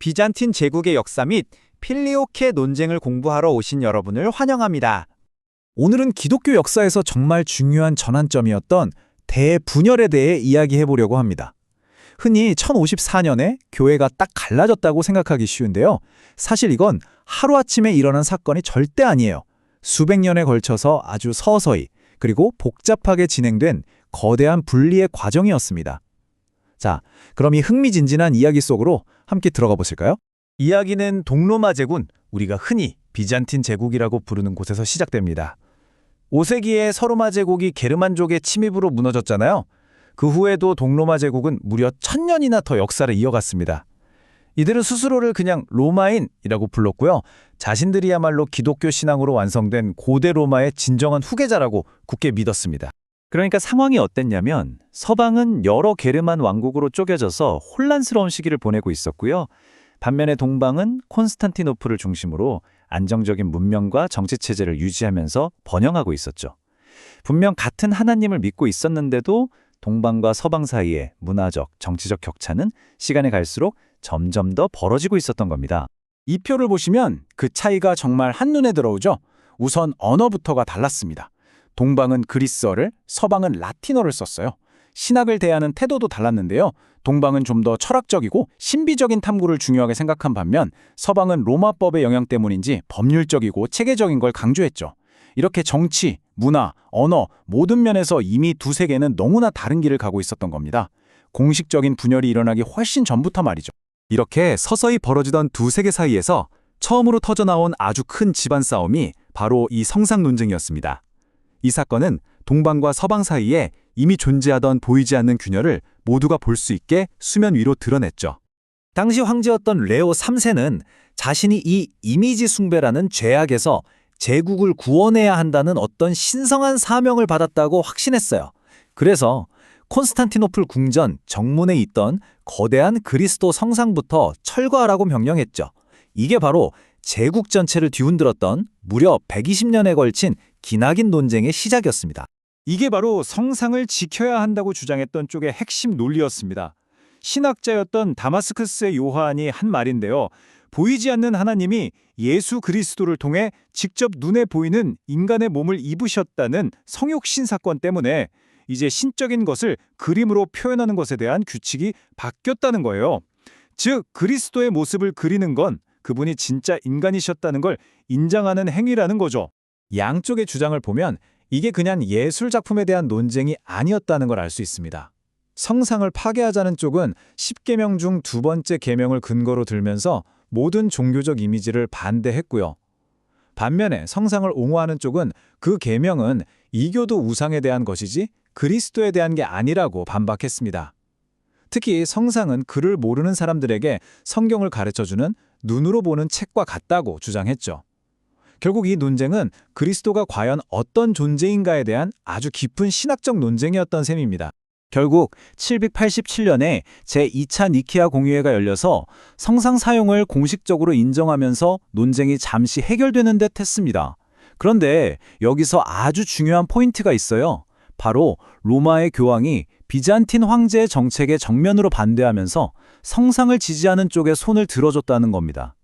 비잔틴 제국의 역사 및 필리오케 논쟁을 공부하러 오신 여러분을 환영합니다. 오늘은 기독교 역사에서 정말 중요한 전환점이었던 대분열에 대해 이야기해 보려고 합니다. 흔히 1054년에 교회가 딱 갈라졌다고 생각하기 쉬운데요. 사실 이건 하루아침에 일어난 사건이 절대 아니에요. 수백 년에 걸쳐서 아주 서서히 그리고 복잡하게 진행된 거대한 분리의 과정이었습니다. 자, 그럼 이 흥미진진한 이야기 속으로 함께 들어가 보실까요? 이야기는 동로마 제국, 우리가 흔히 비잔틴 제국이라고 부르는 곳에서 시작됩니다. 5세기에 서로마 제국이 게르만족의 침입으로 무너졌잖아요. 그 후에도 동로마 제국은 무려 1000년이나 더 역사를 이어갔습니다. 이들은 스스로를 그냥 로마인이라고 불렀고요. 자신들이야말로 기독교 신앙으로 완성된 고대 로마의 진정한 후계자라고 굳게 믿었습니다. 그러니까 상황이 어땠냐면 서방은 여러 게르만 왕국으로 쪼개져서 혼란스러운 시기를 보내고 있었고요. 반면에 동방은 콘스탄티노플을 중심으로 안정적인 문명과 정치체제를 유지하면서 번영하고 있었죠. 분명 같은 하나님을 믿고 있었는데도 동방과 서방 사이의 문화적, 정치적 격차는 시간이 갈수록 점점 더 벌어지고 있었던 겁니다. 이 표를 보시면 그 차이가 정말 한눈에 들어오죠. 우선 언어부터가 달랐습니다. 동방은 그리스어를, 서방은 라틴어를 썼어요. 신학을 대하는 태도도 달랐는데요. 동방은 좀 더 철학적이고 신비적인 탐구를 중요하게 생각한 반면 서방은 로마법의 영향 때문인지 법률적이고 체계적인 걸 강조했죠. 이렇게 정치, 문화, 언어 모든 면에서 이미 두 세계는 너무나 다른 길을 가고 있었던 겁니다. 공식적인 분열이 일어나기 훨씬 전부터 말이죠. 이렇게 서서히 벌어지던 두 세계 사이에서 처음으로 터져나온 아주 큰 집안 싸움이 바로 이 성상 논쟁이었습니다. 이 사건은 동방과 서방 사이에 이미 존재하던 보이지 않는 균열을 모두가 볼 수 있게 수면 위로 드러냈죠. 당시 황제였던 레오 3세는 자신이 이 이미지 숭배라는 죄악에서 제국을 구원해야 한다는 어떤 신성한 사명을 받았다고 확신했어요. 그래서 콘스탄티노플 궁전 정문에 있던 거대한 그리스도 성상부터 철거하라고 명령했죠. 이게 바로 제국 전체를 뒤흔들었던 무려 120년에 걸친 기나긴 논쟁의 시작이었습니다. 이게 바로 성상을 지켜야 한다고 주장했던 쪽의 핵심 논리였습니다. 신학자였던 다마스커스의 요한이 한 말인데요. 보이지 않는 하나님이 예수 그리스도를 통해 직접 눈에 보이는 인간의 몸을 입으셨다는 성육신 사건 때문에 이제 신적인 것을 그림으로 표현하는 것에 대한 규칙이 바뀌었다는 거예요. 즉, 그리스도의 모습을 그리는 건 그분이 진짜 인간이셨다는 걸 인정하는 행위라는 거죠. 양쪽의 주장을 보면 이게 그냥 예술 작품에 대한 논쟁이 아니었다는 걸 알 수 있습니다. 성상을 파괴하자는 쪽은 10계명 중 두 번째 계명을 근거로 들면서 모든 종교적 이미지를 반대했고요. 반면에 성상을 옹호하는 쪽은 그 계명은 이교도 우상에 대한 것이지 그리스도에 대한 게 아니라고 반박했습니다. 특히 성상은 글을 모르는 사람들에게 성경을 가르쳐주는 눈으로 보는 책과 같다고 주장했죠. 결국 이 논쟁은 그리스도가 과연 어떤 존재인가에 대한 아주 깊은 신학적 논쟁이었던 셈입니다. 결국 787년에 제2차 니케아 공의회가 열려서 성상 사용을 공식적으로 인정하면서 논쟁이 잠시 해결되는 듯 했습니다. 그런데 여기서 아주 중요한 포인트가 있어요. 바로 로마의 교황이 비잔틴 황제의 정책에 정면으로 반대하면서 성상을 지지하는 쪽에 손을 들어줬다는 겁니다.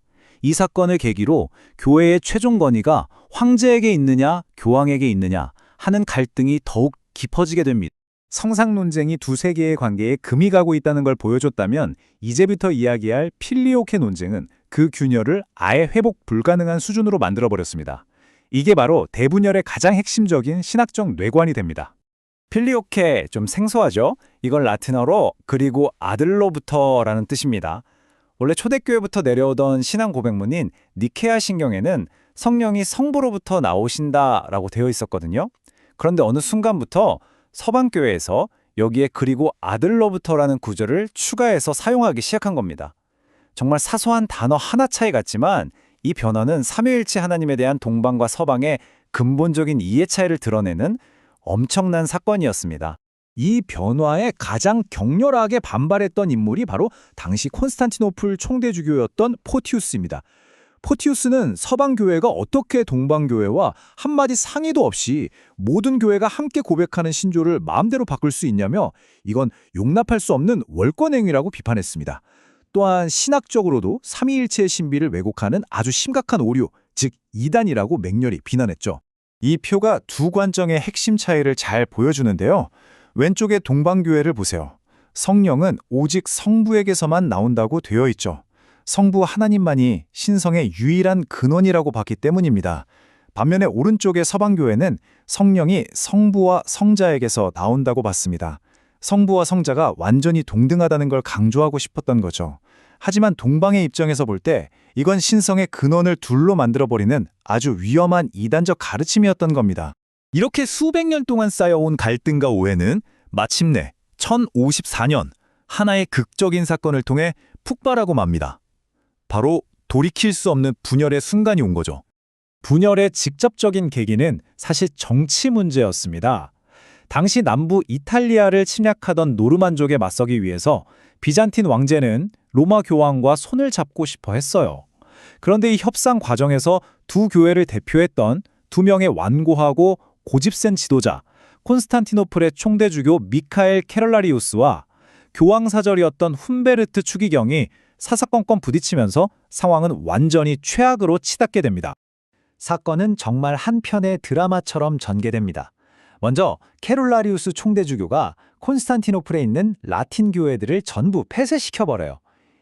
이 사건을 계기로 교회의 최종 권위가 황제에게 있느냐, 교황에게 있느냐 하는 갈등이 더욱 깊어지게 됩니다. 성상 논쟁이 두 세계의 관계에 금이 가고 있다는 걸 보여줬다면 이제부터 이야기할 필리오케 논쟁은 그 균열을 아예 회복 불가능한 수준으로 만들어버렸습니다. 이게 바로 대분열의 가장 핵심적인 신학적 뇌관이 됩니다. 필리오케, 좀 생소하죠? 이건 라틴어로 그리고 아들로부터라는 뜻입니다. 원래 초대교회부터 내려오던 신앙 고백문인 니케아 신경에는 성령이 성부로부터 나오신다라고 되어 있었거든요. 그런데 어느 순간부터 서방교회에서 여기에 그리고 아들로부터라는 구절을 추가해서 사용하기 시작한 겁니다. 정말 사소한 단어 하나 차이 같지만 이 변화는 삼위일체 하나님에 대한 동방과 서방의 근본적인 이해 차이를 드러내는 엄청난 사건이었습니다. 이 변화에 가장 격렬하게 반발했던 인물이 바로 당시 콘스탄티노플 총대주교였던 포티우스입니다. 포티우스는 서방교회가 어떻게 동방교회와 한마디 상의도 없이 모든 교회가 함께 고백하는 신조를 마음대로 바꿀 수 있냐며 이건 용납할 수 없는 월권행위라고 비판했습니다. 또한 신학적으로도 삼위일체의 신비를 왜곡하는 아주 심각한 오류, 즉 이단이라고 맹렬히 비난했죠. 이 표가 두 관점의 핵심 차이를 잘 보여주는데요. 왼쪽의 동방교회를 보세요. 성령은 오직 성부에게서만 나온다고 되어 있죠. 성부 하나님만이 신성의 유일한 근원이라고 봤기 때문입니다. 반면에 오른쪽의 서방교회는 성령이 성부와 성자에게서 나온다고 봤습니다. 성부와 성자가 완전히 동등하다는 걸 강조하고 싶었던 거죠. 하지만 동방의 입장에서 볼 때 이건 신성의 근원을 둘로 만들어버리는 아주 위험한 이단적 가르침이었던 겁니다. 이렇게 수백 년 동안 쌓여온 갈등과 오해는 마침내 1054년 하나의 극적인 사건을 통해 폭발하고 맙니다. 바로 돌이킬 수 없는 분열의 순간이 온 거죠. 분열의 직접적인 계기는 사실 정치 문제였습니다. 당시 남부 이탈리아를 침략하던 노르만족에 맞서기 위해서 비잔틴 왕제는 로마 교황과 손을 잡고 싶어 했어요. 그런데 이 협상 과정에서 두 교회를 대표했던 두 명의 완고하고 고집센 지도자, 콘스탄티노플의 총대주교 미카엘 케럴라리우스와 교황사절이었던 훈베르트 추기경이 사사건건 부딪히면서 상황은 완전히 최악으로 치닫게 됩니다. 사건은 정말 한 편의 드라마처럼 전개됩니다. 먼저 케롤라리우스 총대주교가 콘스탄티노플에 있는 라틴 교회들을 전부 폐쇄시켜버려요.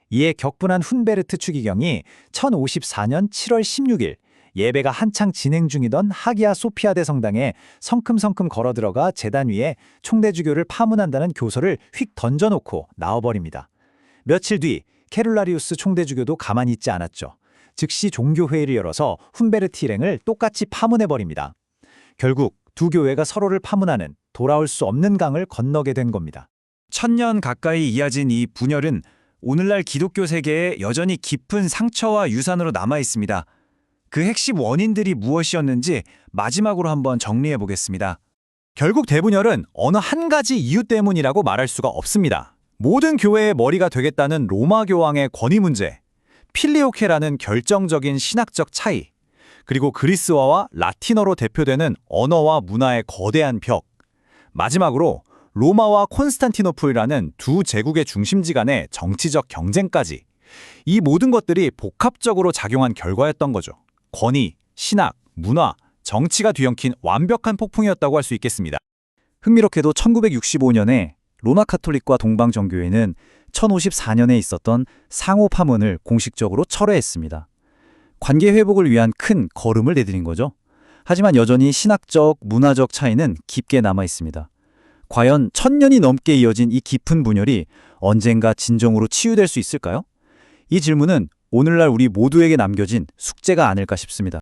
이에 격분한 훈베르트 추기경이 1054년 7월 16일 예배가 한창 진행 중이던 하기야 소피아 대성당에 성큼성큼 걸어들어가 제단 위에 총대주교를 파문한다는 교서를 휙 던져놓고 나와버립니다. 며칠 뒤 케룰라리우스 총대주교도 가만히 있지 않았죠. 즉시 종교회의를 열어서 훈베르트 일행을 똑같이 파문해버립니다. 결국 두 교회가 서로를 파문하는 돌아올 수 없는 강을 건너게 된 겁니다. 1000년 가까이 이어진 이 분열은 오늘날 기독교 세계에 여전히 깊은 상처와 유산으로 남아 있습니다. 그 핵심 원인들이 무엇이었는지 마지막으로 한번 정리해 보겠습니다. 결국 대분열은 어느 한 가지 이유 때문이라고 말할 수가 없습니다. 모든 교회의 머리가 되겠다는 로마 교황의 권위 문제, 필리오케라는 결정적인 신학적 차이, 그리고 그리스어와 라틴어로 대표되는 언어와 문화의 거대한 벽, 마지막으로 로마와 콘스탄티노플이라는 두 제국의 중심지 간의 정치적 경쟁까지, 이 모든 것들이 복합적으로 작용한 결과였던 거죠. 권위, 신학, 문화, 정치가 뒤엉킨 완벽한 폭풍이었다고 할 수 있겠습니다. 흥미롭게도 1965년에 로마 카톨릭과 동방 정교회는 1054년에 있었던 상호 파문을 공식적으로 철회했습니다. 관계 회복을 위한 큰 걸음을 내디딘 거죠. 하지만 여전히 신학적, 문화적 차이는 깊게 남아 있습니다. 과연 1000년이 넘게 이어진 이 깊은 분열이 언젠가 진정으로 치유될 수 있을까요? 이 질문은 오늘날 우리 모두에게 남겨진 숙제가 아닐까 싶습니다.